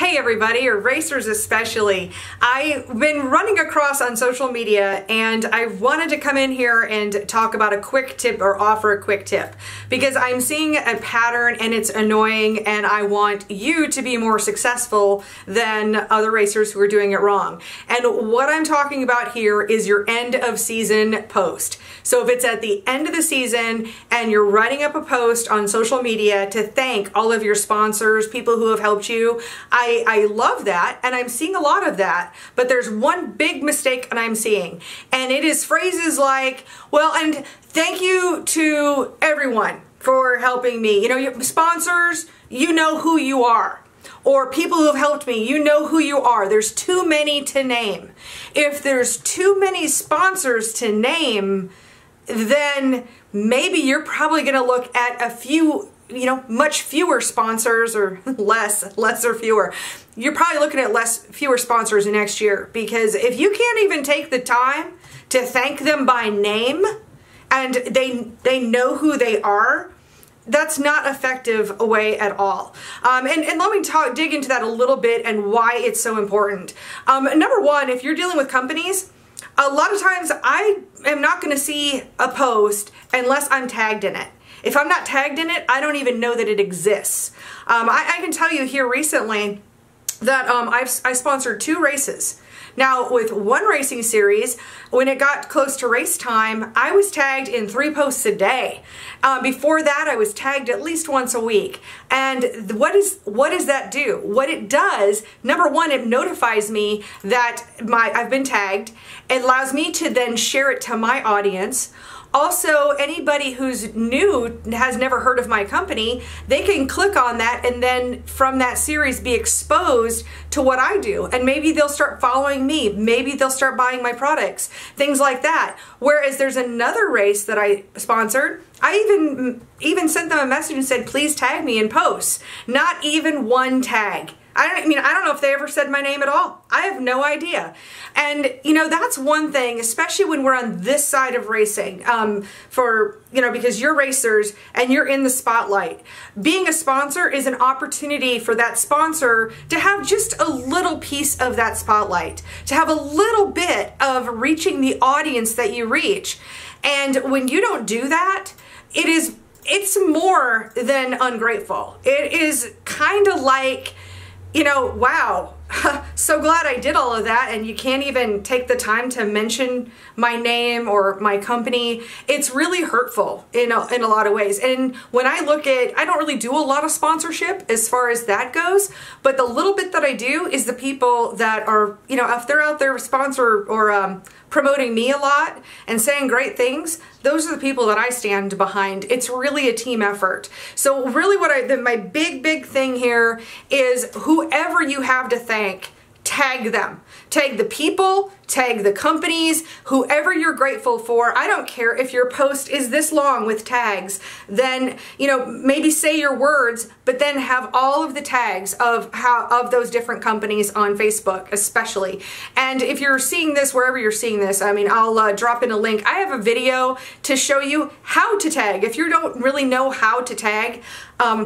Hey everybody, or racers especially. I've been running across on social media and I wanted to come in here and talk about a quick tip or offer a quick tip because I'm seeing a pattern and it's annoying and I want you to be more successful than other racers who are doing it wrong. And what I'm talking about here is your end of season post. So if it's at the end of the season and you're writing up a post on social media to thank all of your sponsors, people who have helped you, I love that, and I'm seeing a lot of that, but there's one big mistake that I'm seeing, and it is phrases like, well, and thank you to everyone for helping me. You know, your sponsors, you know who you are. Or people who have helped me, you know who you are. There's too many to name. If there's too many sponsors to name, then maybe you're probably going to look at a few, much fewer sponsors, or less or fewer. You're probably looking at fewer sponsors next year, because if you can't even take the time to thank them by name and they know who they are, that's not effective a way at all. And let me dig into that a little bit and why it's so important. Number one, if you're dealing with companies, a lot of times I am not going to see a post unless I'm tagged in it. If I'm not tagged in it, I don't even know that it exists. I can tell you here recently that I sponsored 2 races. Now, with one racing series, when it got close to race time, I was tagged in 3 posts a day. Before that, I was tagged at least once a week. And what does that do? What it does, number one, it notifies me that I've been tagged. It allows me to then share it to my audience. Also, anybody who's new, has never heard of my company, they can click on that and then from that series be exposed to what I do. And maybe they'll start following me. Maybe they'll start buying my products, things like that. Whereas there's another race that I sponsored, I even sent them a message and said, please tag me in posts. Not even one tag. I don't know if they ever said my name at all. I have no idea. And, that's one thing, especially when we're on this side of racing, because you're racers and you're in the spotlight. Being a sponsor is an opportunity for that sponsor to have just a little piece of that spotlight, to have a little bit of reaching the audience that you reach. And when you don't do that, it's more than ungrateful. It is kind of like, wow, so glad I did all of that, and you can't even take the time to mention my name or my company. It's really hurtful in a lot of ways. And when I look at, I don't really do a lot of sponsorship as far as that goes, but the little bit that I do is the people that are, if they're out there sponsor or promoting me a lot and saying great things, those are the people that I stand behind. It's really a team effort. So really my big thing here is whoever you have to thank, tag them. Tag the people, tag the companies, whoever you're grateful for. I don't care if your post is this long with tags. Then, maybe say your words, but then have all of the tags of those different companies on Facebook, especially. And if you're seeing this, wherever you're seeing this, I'll drop in a link. I have a video to show you how to tag. If you don't really know how to tag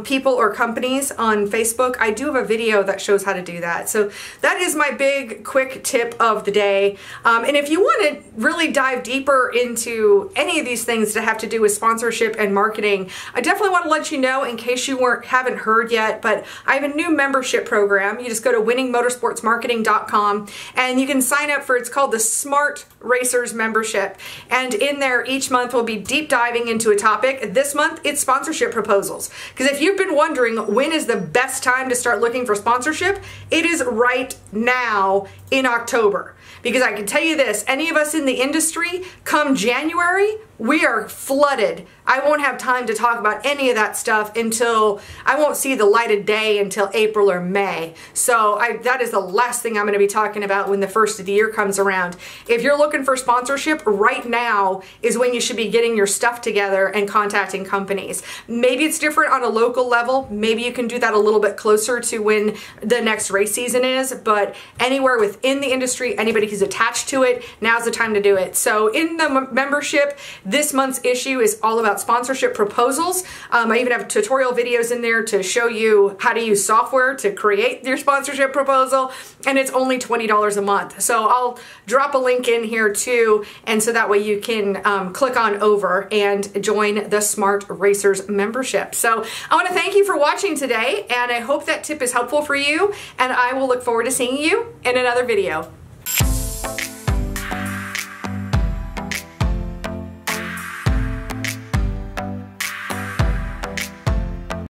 people or companies on Facebook, I do have a video that shows how to do that. So that is my big, quick tip of the day. And if you want to really dive deeper into any of these things that have to do with sponsorship and marketing, I definitely want to let you know, in case you haven't heard yet, but I have a new membership program. You just go to winningmotorsportsmarketing.com and you can sign up for, it's called the Smart Racers membership. And in there, each month we'll be deep diving into a topic. This month, it's sponsorship proposals. Because if you've been wondering when is the best time to start looking for sponsorship, it is right now in October. Because I can tell you this, any of us in the industry, come January, we are flooded. I won't have time to talk about any of that stuff until, I won't see the light of day until April or May. So that is the last thing I'm going to be talking about when the first of the year comes around. If you're looking for sponsorship, right now is when you should be getting your stuff together and contacting companies. Maybe it's different on a local level. Maybe you can do that a little bit closer to when the next race season is, but anywhere within within the industry, anybody who's attached to it, now's the time to do it. So in the membership, this month's issue is all about sponsorship proposals. I even have tutorial videos in there to show you how to use software to create your sponsorship proposal, and it's only $20 a month. So I'll drop a link in here too, and so that way you can click on over and join the Smart Racers membership. So I want to thank you for watching today, and I hope that tip is helpful for you, and I will look forward to seeing you in another video.